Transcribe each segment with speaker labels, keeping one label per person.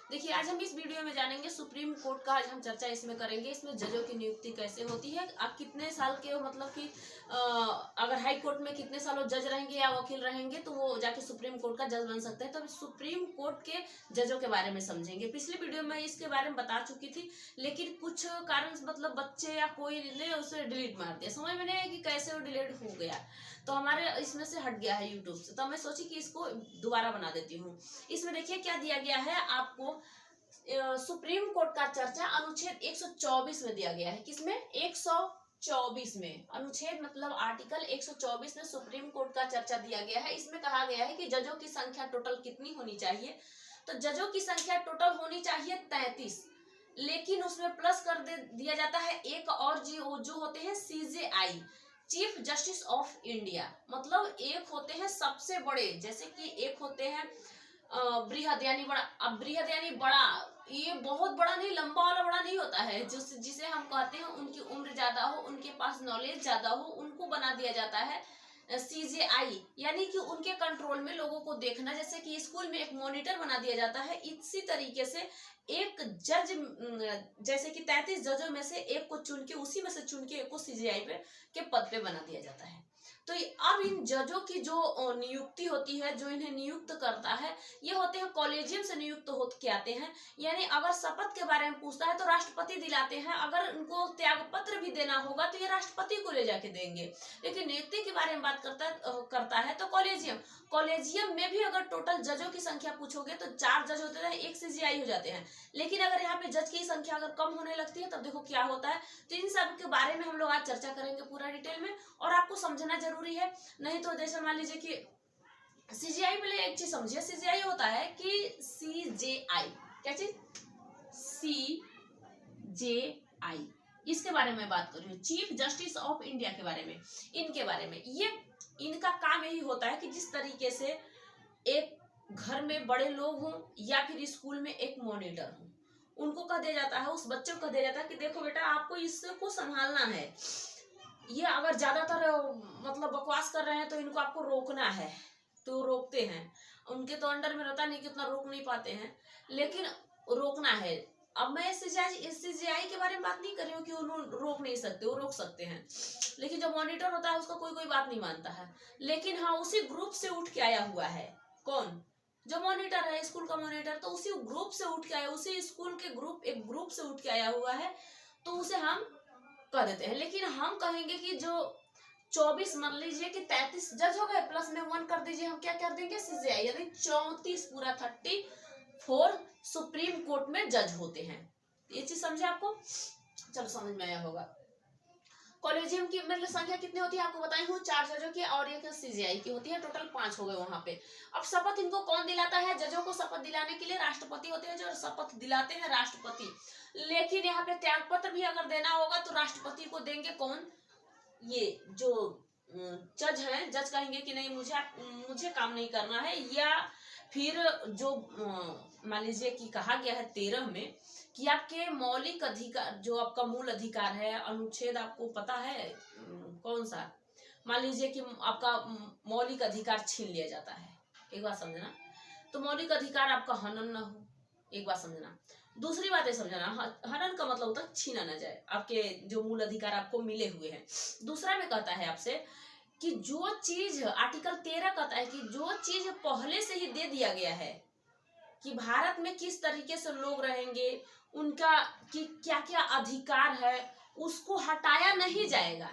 Speaker 1: देखिए, आज हम इस वीडियो में जानेंगे सुप्रीम कोर्ट का। आज हम चर्चा इसमें करेंगे, इसमें जजों की नियुक्ति कैसे होती है, आप कितने साल के हो, मतलब कि अगर हाई कोर्ट में कितने साल वो जज रहेंगे या वकील रहेंगे तो वो जाके सुप्रीम कोर्ट का जज बन सकते हैं। तो सुप्रीम कोर्ट के जजों के बारे में समझेंगे। पिछली वीडियो में इसके बारे में बता चुकी थी, लेकिन कुछ कारण मतलब बच्चे या कोई ने उसे डिलीट मार दिया, समझ में नहीं आया कि कैसे वो डिलीट हो गया, तो हमारे इसमें से हट गया है यूट्यूब से। तो मैं सोची कि इसको दोबारा बना देती हूँ। इसमें देखिए क्या दिया गया है आपको, सुप्रीम कोर्ट का चर्चा अनुच्छेद 124 में दिया गया है। किसमें? 124 में। अनुच्छेद मतलब आर्टिकल 124 में सुप्रीम कोर्ट का चर्चा दिया गया है। इसमें कहा गया है कि जजों की संख्या टोटल कितनी होनी चाहिए। तो जजों की संख्या टोटल होनी चाहिए 33, लेकिन उसमें प्लस कर दिया जाता है एक और जो होते हैं CJI, chief justice of India. मतलब एक होते हैं सबसे बड़े, जैसे कि एक होते हैं बृहद यानी बड़ा। अब बृहद यानी बड़ा, ये बहुत बड़ा नहीं, लंबा वाला बड़ा नहीं होता है। जिसे हम कहते हैं उनकी उम्र ज्यादा हो, उनके पास नॉलेज ज्यादा हो, उनको बना दिया जाता है CJI, यानी कि उनके कंट्रोल में लोगों को देखना। जैसे कि स्कूल में एक मॉनिटर बना दिया जाता है, इसी तरीके से एक जज, जैसे कि 33 जजों में से एक को चुन के, उसी में से चुन के एक को CJI पे के पद पे बना दिया जाता है। तो अब इन जजों की जो नियुक्ति होती है, जो इन्हें नियुक्त करता है, ये होते हैं कॉलेजियम से नियुक्त हो के आते हैं। यानी अगर शपथ के बारे में पूछता है तो राष्ट्रपति दिलाते हैं, अगर उनको त्याग पत्र भी देना होगा तो ये राष्ट्रपति को ले जाके देंगे। लेकिन नियुक्ति के बारे में बात करता है तो कॉलेजियम में भी अगर टोटल जजों की संख्या पूछोगे तो 4 जज होते हैं, 1 CJI हो जाते हैं। लेकिन अगर यहाँ पे जज की संख्या अगर कम होने लगती है तब देखो क्या होता है। तो इन सब के बारे में हम लोग आज चर्चा करेंगे पूरा डिटेल में, और आपको समझना जरूरी है। नहीं तो जैसे मान लीजिए कि CJI, पहले एक चीज समझिए, CJI होता है कि CJI क्या चीज? CJI, इसके बारे में बात कर रही हूँ, चीफ जस्टिस ऑफ इंडिया के बारे में। इनके बारे में ये इनका काम यही होता है कि जिस तरीके से एक घर में बड़े लोग हों या फिर स्कूल में एक मॉनिटर हो, उनको कह दिया जाता है, उस बच्चे को कह दिया जाता है कि देखो बेटा, आपको इसको संभालना है। ये अगर ज्यादातर मतलब बकवास कर रहे हैं तो इनको आपको रोकना है, तो रोकते हैं। उनके तो अंडर में रहता नहीं कि उतना रोक नहीं पाते हैं, लेकिन रोकना है। अब मैं CJI के बारे में बात नहीं कर रही हूँ कि उन्होंने रोक नहीं सकते, वो रोक सकते हैं। लेकिन जो मॉनिटर होता है उसका कोई बात नहीं मानता है। लेकिन हाँ, उसी ग्रुप से उठ के आया हुआ है। कौन? जो मॉनिटर है, स्कूल का मॉनिटर, तो उसी ग्रुप से उठ के आया, उसी स्कूल के एक ग्रुप से उठ के आया हुआ है, तो उसे हम कह देते हैं। लेकिन हम कहेंगे कि जो 24, मान लीजिए कि 33 जज हो गए, प्लस में 1 कर दीजिए, हम क्या कर देंगे? CJI, यानी 34 पूरा 34 सुप्रीम कोर्ट में जज होते हैं। ये चीज समझे आपको? चलो समझ में आया होगा। कॉलेजियम की मतलब संख्या कितनी होती है आपको बताई हूँ, 4 जजों की और एक CJI की होती है, टोटल 5 हो गए वहां पे। अब शपथ इनको कौन दिलाता है? जजों को शपथ दिलाने के लिए राष्ट्रपति होते हैं, जो शपथ दिलाते हैं राष्ट्रपति। लेकिन यहाँ पे त्याग पत्र भी अगर देना होगा तो राष्ट्रपति को देंगे। कौन? ये जो जज हैं, जज कहेंगे कि नहीं, मुझे काम नहीं करना है। या फिर जो मान लीजिए कि कहा गया है 13 में कि आपके मौलिक अधिकार, जो आपका मूल अधिकार है, अनुच्छेद आपको पता है कौन सा? मान लीजिए कि आपका मौलिक अधिकार छीन लिया जाता है, एक बात समझना। तो मौलिक अधिकार आपका हनन न हो, एक बात समझना। दूसरी बात है समझना, हनन का मतलब होता है छीना न जाए, आपके जो मूल अधिकार आपको मिले हुए हैं। दूसरा में कहता है आपसे कि जो चीज, आर्टिकल 13 कहता है कि जो चीज पहले से ही दे दिया गया है कि भारत में किस तरीके से लोग रहेंगे, उनका कि क्या क्या अधिकार है, उसको हटाया नहीं जाएगा।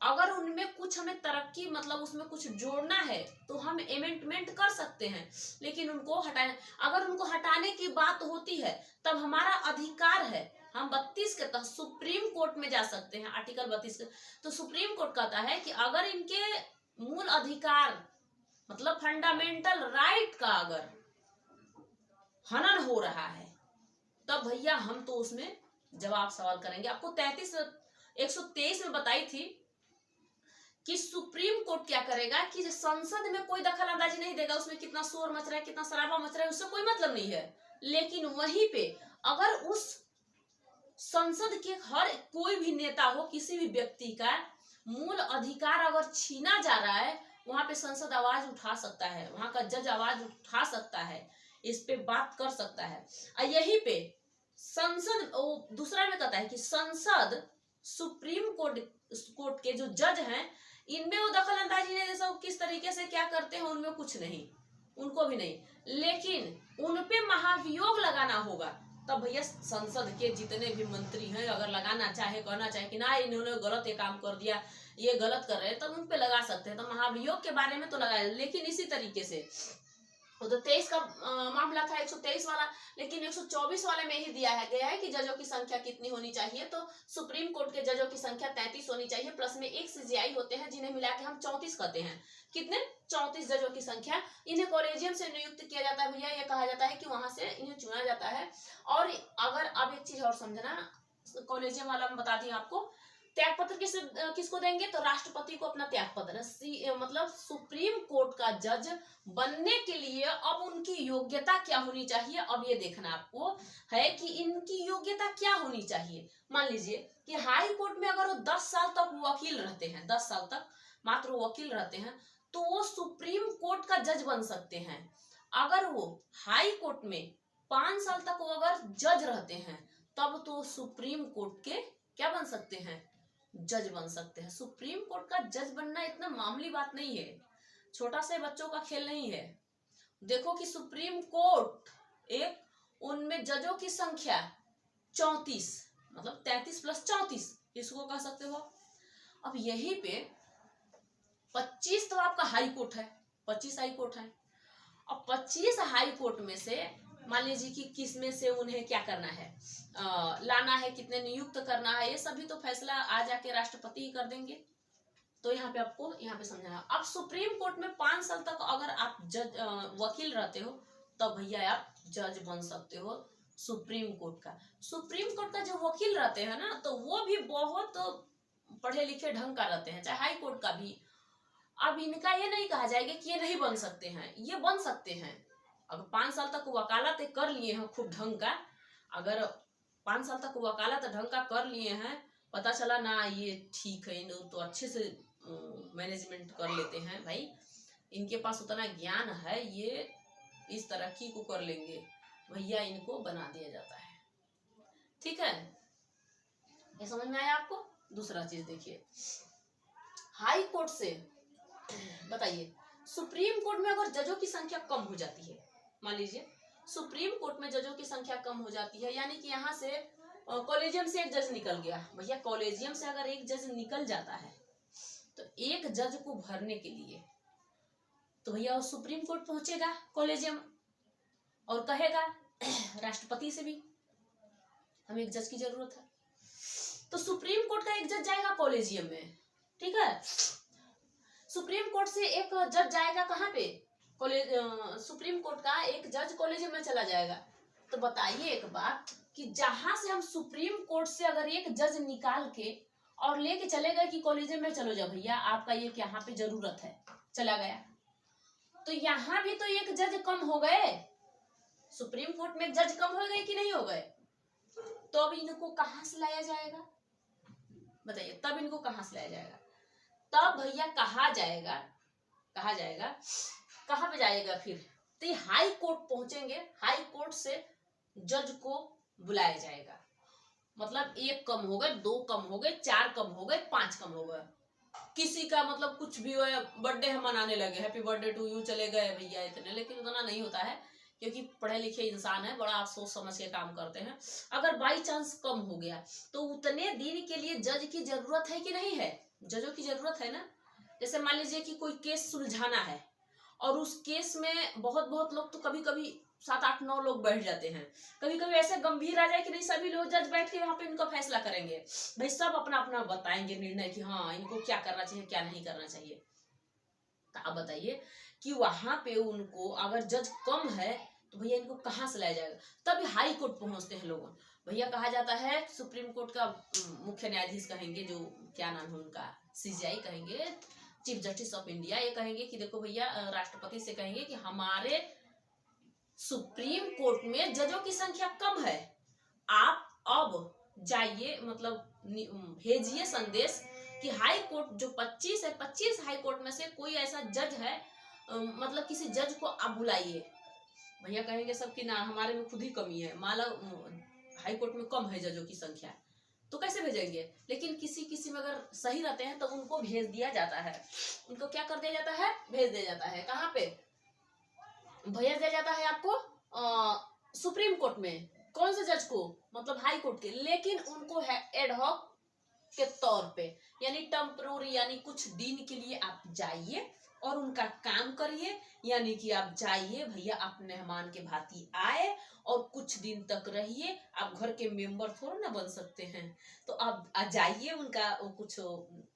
Speaker 1: अगर उनमें कुछ हमें तरक्की, मतलब उसमें कुछ जोड़ना है तो हम अमेंडमेंट कर सकते हैं, लेकिन उनको हटाना, अगर उनको हटाने की बात होती है तब हमारा अधिकार है, हम 32 के तहत सुप्रीम कोर्ट में जा सकते हैं, आर्टिकल 32 के। तो सुप्रीम कोर्ट कहता है कि अगर इनके मूल अधिकार मतलब फंडामेंटल राइट का अगर हनन हो रहा है तब भैया हम तो उसमें जवाब सवाल करेंगे। आपको 123 में बताई थी कि सुप्रीम कोर्ट क्या करेगा कि संसद में कोई दखल अंदाजी नहीं देगा, उसमें कितना शोर मच रहा है, कितना शराबा मच रहा है, उससे कोई मतलब नहीं है। लेकिन वहीं पे अगर उस संसद के हर कोई भी नेता हो, किसी भी व्यक्ति का मूल अधिकार अगर छीना जा रहा है, वहां पे संसद आवाज उठा सकता है, वहां का जज आवाज उठा सकता है। इस पे बात कर सकता है। यही पे संसद दूसरा में कहता है कि संसद सुप्रीम कोर्ट के जो जज हैं इनमें वो दखल अंदाजी नहीं दे सकते, किस तरीके से क्या करते हैं उनमें कुछ नहीं, उनको भी नहीं, लेकिन उनपे महाभियोग लगाना होगा। तब भैया संसद के जितने भी मंत्री हैं अगर लगाना चाहे, कहना चाहे कि ना इन्होंने गलत ये काम कर दिया, ये गलत कर रहे हैं, तब उन पे लगा सकते हैं। तो महाभियोग के बारे में तो लगाया, लेकिन इसी तरीके से वो तो 23 का मामला था 123 वाला, लेकिन 124 वाले में ही दिया है गया है कि जजों की संख्या कितनी होनी चाहिए। तो सुप्रीम कोर्ट के जजों की संख्या 33 होनी चाहिए, प्लस में एक सीजेआई होते हैं जिन्हें मिला के हम 34 कहते हैं। कितने? 34 जजों की संख्या। इन्हें कॉलेजियम से नियुक्त किया जाता है भैया, ये कहा जाता है कि वहां से इन्हें चुना जाता है। और अगर अब एक चीज और समझना, कॉलेजियम वाला मैं बता दी आपको, त्याग पत्र किसको देंगे? तो राष्ट्रपति को अपना त्याग पत्र। मतलब सुप्रीम कोर्ट का जज बनने के लिए अब उनकी योग्यता क्या होनी चाहिए, अब ये देखना आपको है कि इनकी योग्यता क्या होनी चाहिए। मान लीजिए कि हाई कोर्ट में अगर वो 10 साल तक वकील रहते हैं, 10 साल तक मात्र वकील रहते हैं, तो वो सुप्रीम कोर्ट का जज बन सकते हैं। अगर वो हाई कोर्ट में 5 साल तक वो अगर जज रहते हैं, तब तो सुप्रीम कोर्ट के क्या बन सकते हैं? जज बन सकते हैं। सुप्रीम कोर्ट का जज बनना इतना मामूली बात नहीं है, छोटा से बच्चों का खेल नहीं है। देखो कि सुप्रीम कोर्ट एक, उनमें जजों की संख्या 34, मतलब 33 प्लस 34 इसको कह सकते हो। अब यहीं पे 25 तो आपका हाई कोर्ट है, 25 हाई कोर्ट है। अब 25 हाई कोर्ट में से मान लीजिए कि किस में से उन्हें क्या करना है, लाना है, कितने नियुक्त करना है, ये सभी तो फैसला आ जाके राष्ट्रपति ही कर देंगे। तो यहाँ पे आपको यहाँ पे समझना। अब सुप्रीम कोर्ट में 5 साल तक अगर आप जज वकील रहते हो, तब भैया आप जज बन सकते हो सुप्रीम कोर्ट का। सुप्रीम कोर्ट का जो वकील रहते हैं ना, तो वो भी बहुत पढ़े लिखे ढंग का रहते हैं, चाहे हाई कोर्ट का भी। अब इनका ये नहीं कहा जाएगा कि ये नहीं बन सकते हैं, ये बन सकते हैं। अगर 5 साल तक वकालत कर लिए हैं खूब ढंग का, अगर 5 साल तक वकालत ढंग का कर लिए हैं, पता चला ना ये ठीक है, तो अच्छे से मैनेजमेंट कर लेते हैं भाई, इनके पास उतना ज्ञान है, ये इस तरक्की को कर लेंगे, भैया इनको बना दिया जाता है। ठीक है, ये समझ में आया आपको? दूसरा चीज देखिए, हाई कोर्ट से बताइए, सुप्रीम कोर्ट में अगर जजों की संख्या कम हो जाती है, मान लीजिए सुप्रीम कोर्ट में जजों की संख्या कम हो जाती है, यानी कि यहाँ से कॉलेजियम से एक जज निकल गया। भैया कॉलेजियम से अगर एक जज निकल जाता है, तो एक जज को भरने के लिए तो भैया वो सुप्रीम कोर्ट पहुंचेगा कॉलेजियम और कहेगा राष्ट्रपति से भी हमें एक जज की जरूरत है। तो सुप्रीम कोर्ट का एक जज जाएगा कॉलेजियम में, ठीक है। सुप्रीम कोर्ट से एक जज जाएगा कहाँ पे? सुप्रीम कोर्ट का एक जज कॉलेजियम में चला जाएगा। तो बताइए एक बात कि जहां से हम सुप्रीम कोर्ट से अगर एक जज निकाल के और लेके चले गए कि कॉलेजियम में चलो जाओ भैया आपका ये यहाँ पे जरूरत है, चला गया, तो यहाँ भी तो एक जज कम हो गए, सुप्रीम कोर्ट में एक जज कम हो गए कि नहीं हो गए? तो अब इनको कहां से लाया जाएगा बताइए? तब इनको कहां से लाया जाएगा? तब भैया कहा जाएगा कहां पे जाएगा फिर? तो हाई कोर्ट पहुंचेंगे, हाई कोर्ट से जज को बुलाया जाएगा। मतलब 1 कम हो गए, 2 कम हो गए, 4 कम हो गए, 5 कम हो गए, किसी का मतलब कुछ भी हो, बर्थडे हम मनाने लगे, हैप्पी बर्थडे टू यू, चले गए भैया इतने, लेकिन उतना नहीं होता है क्योंकि पढ़े लिखे इंसान है, बड़ा आप सोच समझ के काम करते हैं। अगर बाई चांस कम हो गया तो उतने दिन के लिए जज की जरूरत है कि नहीं है? जजों की जरूरत है ना। जैसे मान लीजिए कि कोई केस सुलझाना है और उस केस में बहुत लोग, तो कभी कभी 7, 8, 9 लोग बैठ जाते हैं, कभी कभी ऐसे गंभीर आ जाए कि नहीं सभी लोग जज बैठ के यहाँ पे इनका फैसला करेंगे, भाई सब अपना अपना बताएंगे निर्णय कि हाँ इनको क्या करना चाहिए क्या नहीं करना चाहिए। तो अब बताइए कि वहां पे उनको अगर जज कम है तो भैया इनको कहाँ से लाया जाएगा? तब हाई कोर्ट पहुंचते हैं लोग, भैया कहा जाता है सुप्रीम कोर्ट का मुख्य न्यायाधीश कहेंगे, जो क्या नाम है उनका, सीजेआई कहेंगे, चीफ जस्टिस ऑफ इंडिया, ये कहेंगे कि देखो भैया राष्ट्रपति से कहेंगे कि हमारे सुप्रीम कोर्ट में जजों की संख्या कम है, आप अब जाइए, मतलब भेजिए संदेश कि हाई कोर्ट जो 25 है, 25 हाई कोर्ट में से कोई ऐसा जज है, मतलब किसी जज को आप बुलाइए। भैया कहेंगे सब कि ना हमारे में खुद ही कमी है, मान लो हाई कोर्ट में कम है जजों की संख्या, तो कैसे भेजेंगे। लेकिन किसी किसी में अगर सही रहते हैं तो उनको भेज दिया जाता है। उनको क्या कर दिया जाता है, भेज दिया जाता है। कहाँ पे भेज दिया जाता है आपको, सुप्रीम कोर्ट में। कौन से जज को, मतलब हाई कोर्ट के। लेकिन उनको है एडहॉक के तौर पे, यानी टेम्परोरी, यानी कुछ दिन के लिए आप जाइए और उनका काम करिए। यानी कि आप जाइए भैया, आप मेहमान के भांति आए और कुछ दिन तक रहिए। आप घर के मेंबर थोड़ा ना बन सकते हैं, तो आप जाइए, उनका कुछ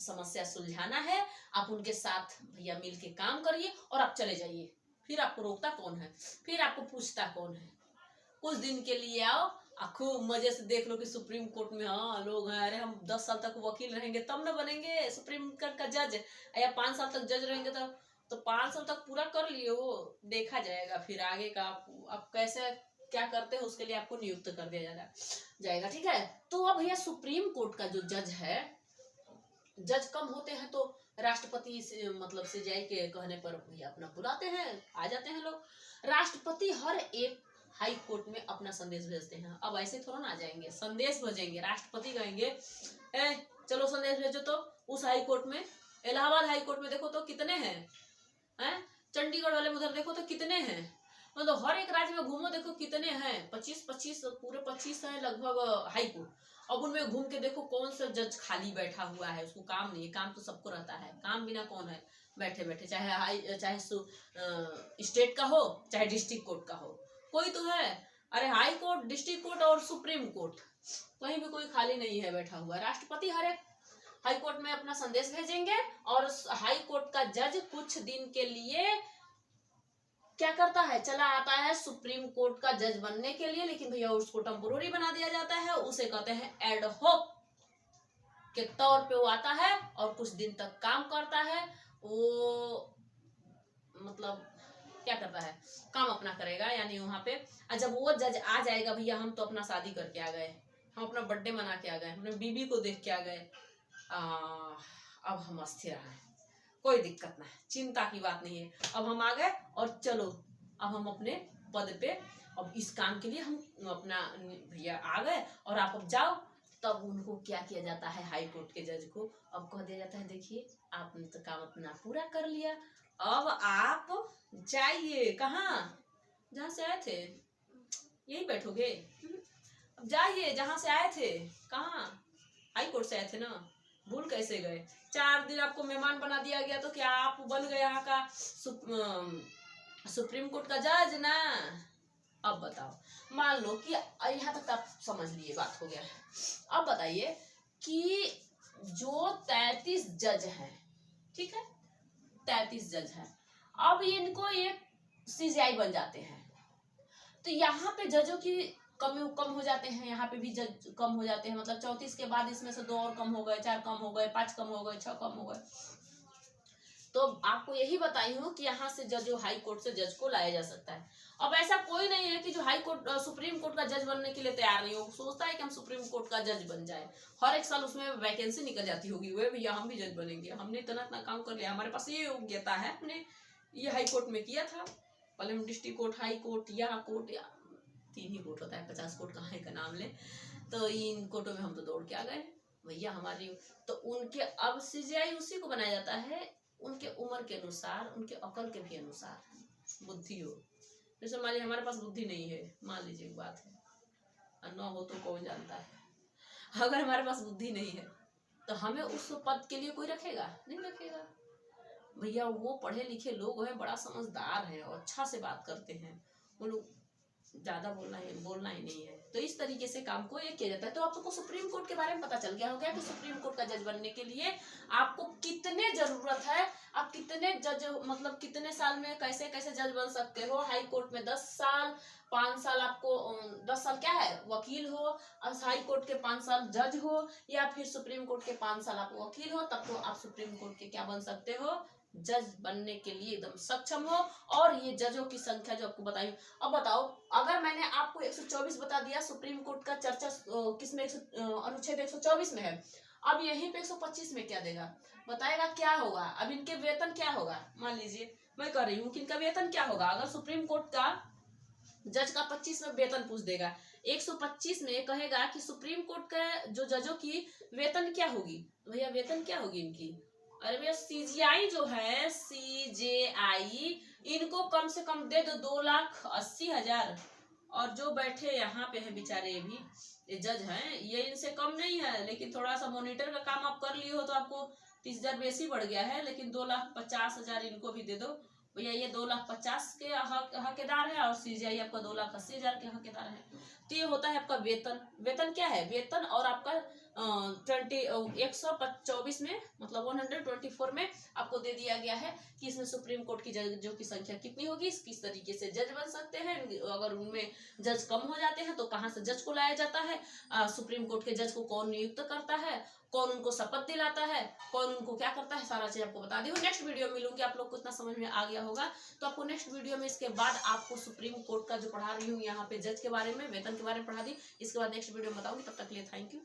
Speaker 1: समस्या सुलझाना है, आप उनके साथ भैया मिल के काम करिए और आप चले जाइए। फिर आपको रोकता कौन है, फिर आपको पूछता कौन है। कुछ दिन के लिए आओ, खूब मजे से देख लो कि सुप्रीम कोर्ट में हाँ लोग हैं, अरे हम 10 साल तक वकील रहेंगे तब ना बनेंगे सुप्रीम कोर्ट का जज, या 5 साल तक जज रहेंगे तो 5 साल तक पूरा कर लिए, वो देखा जाएगा फिर आगे का आप कैसे क्या करते हो, उसके लिए आपको नियुक्त कर दिया जाएगा। ठीक है। तो अब भैया सुप्रीम कोर्ट का जो जज है, जज कम होते हैं तो राष्ट्रपति से मतलब से जाए के कहने पर भैया अपना बुलाते हैं, आ जाते हैं लोग। राष्ट्रपति हर एक हाई कोर्ट में अपना संदेश भेजते हैं। अब ऐसे थोड़ा ना आ जाएंगे, संदेश भेजेंगे। राष्ट्रपति कहेंगे ए चलो संदेश भेजो तो उस हाई कोर्ट में। इलाहाबाद हाई कोर्ट में देखो तो कितने हैं, चंडीगढ़ वाले में उधर देखो तो कितने हैं, मतलब हर एक राज्य में घूमो देखो कितने हैं, 25 पूरे 25 है लगभग हाई कोर्ट। अब उनमें घूम के देखो कौन सा जज खाली बैठा हुआ है, उसको काम नहीं है। काम तो सबको रहता है, काम बिना कौन है बैठे बैठे, चाहे स्टेट का हो चाहे डिस्ट्रिक्ट कोर्ट का हो, कोई तो है। अरे हाई कोर्ट, डिस्ट्रिक्ट कोर्ट और सुप्रीम कोर्ट, कहीं भी कोई खाली नहीं है बैठा हुआ। राष्ट्रपति हर एक हाई कोर्ट में अपना संदेश भेजेंगे और हाई कोर्ट का जज कुछ दिन के लिए क्या करता है, चला आता है सुप्रीम कोर्ट का जज बनने के लिए। लेकिन भैया उसको टेम्पोररी बना दिया जाता है, उसे कहते हैं एडहॉक के तौर पे वो आता है और कुछ दिन तक काम करता है। वो मतलब क्या करता है, काम अपना करेगा। यानी वहां पे जब वो जज आ जाएगा, भैया हम तो अपना शादी करके आ गए, हम अपना बर्थडे मना के आ गए, हमने बीबी को देख के आ गए, अब हम अस्थिर हैं, कोई दिक्कत ना है, चिंता की बात नहीं है, अब हम आ गए और चलो अब हम अपने पद पे, अब इस काम के लिए हम अपना भैया आ गए और आप अब जाओ। तब उनको क्या किया जाता है, हाई कोर्ट के जज को अब कह दिया जाता है देखिए आपने तो काम अपना पूरा कर लिया, अब आप जाइए। कहाँ, जहाँ से आए थे यही बैठोगे, अब जाइए जहाँ से आए थे। कहाँ, हाई कोर्ट से आए थे ना, भूल कैसे गए। 4 दिन आपको मेहमान बना दिया गया तो क्या आप बन गए यहाँ का सुप्रीम कोर्ट का जज ना। अब बताओ, मान लो कि यहाँ तक आप समझ लिए, बात हो गया। अब बताइए कि जो 33 जज हैं, ठीक है 33 जज हैं, अब इनको एक सीजीआई बन जाते हैं, तो यहाँ पे जजों की कम हो जाते हैं, यहाँ पे भी जज कम हो जाते हैं। मतलब 34 के बाद इसमें से 2 और कम हो गए, 4 कम हो गए, 5 कम हो गए, 6 कम हो गए। तो आपको यही बताई हूँ कि यहाँ से जज, हाई कोर्ट से जज को लाया जा सकता है। अब ऐसा कोई नहीं है कि जो हाई कोर्ट सुप्रीम कोर्ट का जज बनने के लिए तैयार नहीं हो, सोचता है कि हम सुप्रीम कोर्ट का जज बन जाए। हर एक साल उसमें वैकेंसी निकल जाती होगी, वे भैया हम भी जज बनेंगे, हमने इतना इतना काम कर लिया, हमारे पास ये योग्यता है, हमने ये हाई कोर्ट में किया था, पहले हम डिस्ट्रिक्ट कोर्ट, हाई कोर्ट या कोर्ट, या 3 ही कोर्ट होता है, 50 कोर्ट कहाँ है का नाम ले, तो इन कोर्टों में हम तो दौड़ के आ गए भैया हमारी। तो उनके अब सीजीआई उसी को बनाया जाता है उनके उम्र के अनुसार, उनके अकल के भी अनुसार, बुद्धि हो। जैसे मान लीजिए हमारे पास बुद्धि नहीं है, मान लीजिए एक बात है, और न हो तो कौन जानता है। अगर हमारे पास बुद्धि नहीं है तो हमें उस पद के लिए कोई रखेगा नहीं, रखेगा भैया। वो पढ़े लिखे लोग हैं, बड़ा समझदार हैं और अच्छा से बात करते हैं, वो लोग ज्यादा बोलना ही नहीं है। तो इस तरीके से काम को ये किया जाता है। तो आपको सुप्रीम कोर्ट के बारे में पता चल गया होगा कि सुप्रीम कोर्ट का जज बनने के लिए आपको कितने जरूरत है, आप कितने जज, मतलब कितने साल में कैसे कैसे जज बन सकते हो। हाई कोर्ट में 10 साल, 5 साल आपको 10 साल क्या है वकील हो, हाई कोर्ट के 5 साल जज हो, या फिर सुप्रीम कोर्ट के 5 साल आप वकील हो, तब तो आप सुप्रीम कोर्ट के क्या बन सकते हो, जज बनने के लिए एकदम सक्षम हो। और ये जजों की संख्या जो आपको बताई। अब बताओ, अगर मैंने आपको 124 बता दिया, सुप्रीम कोर्ट का चर्चा किसमें अनुच्छेद 124 में है, अब यहीं पे 125 में क्या देगा, बताएगा क्या होगा। अब इनके वेतन क्या होगा, मान लीजिए मैं कह रही हूँ कि इनका वेतन क्या होगा। अगर सुप्रीम कोर्ट का जज का 25 में वेतन पूछ देगा। 125 में कहेगा कि सुप्रीम कोर्ट का जो जजों की वेतन क्या होगी। भैया वेतन क्या होगी इनकी? अरे भैया सीजीआई जो है, सीजेआई, इनको कम से कम दे दो 2,80,000। और जो बैठे यहाँ पे है बेचारे, ये जज हैं, ये इनसे कम नहीं है, लेकिन थोड़ा सा मॉनिटर का काम आप कर लिए हो तो आपको 30,000 बेसी बढ़ गया है, लेकिन 2,50,000 इनको भी दे दो। भैया ये 2,50,000 के हकदार है और सीजीआई आपका 2,80,000 के हकदार है। तो ये होता है आपका वेतन। वेतन क्या है? वेतन और आपका 124 में, मतलब 124 में आपको दे दिया गया है कि इसमें सुप्रीम कोर्ट की जजों की संख्या कितनी होगी, किस तरीके से जज बन सकते हैं, अगर उनमें जज कम हो जाते हैं तो कहाँ से जज को लाया जाता है, सुप्रीम कोर्ट के जज को कौन नियुक्त करता है, कौन उनको शपथ दिलाता है, कौन उनको क्या करता है, सारा चीज आपको बता दी हूँ। नेक्स्ट वीडियो मिलूंगी, आप लोग को इतना समझ में आ गया होगा। तो आपको नेक्स्ट वीडियो में इसके बाद आपको सुप्रीम कोर्ट का जो पढ़ा रही हूँ यहाँ पे जज के बारे में, वेतन के बारे में पढ़ा दी, इसके बाद नेक्स्ट वीडियो में बताऊंगी। तब तक के लिए थैंक यू।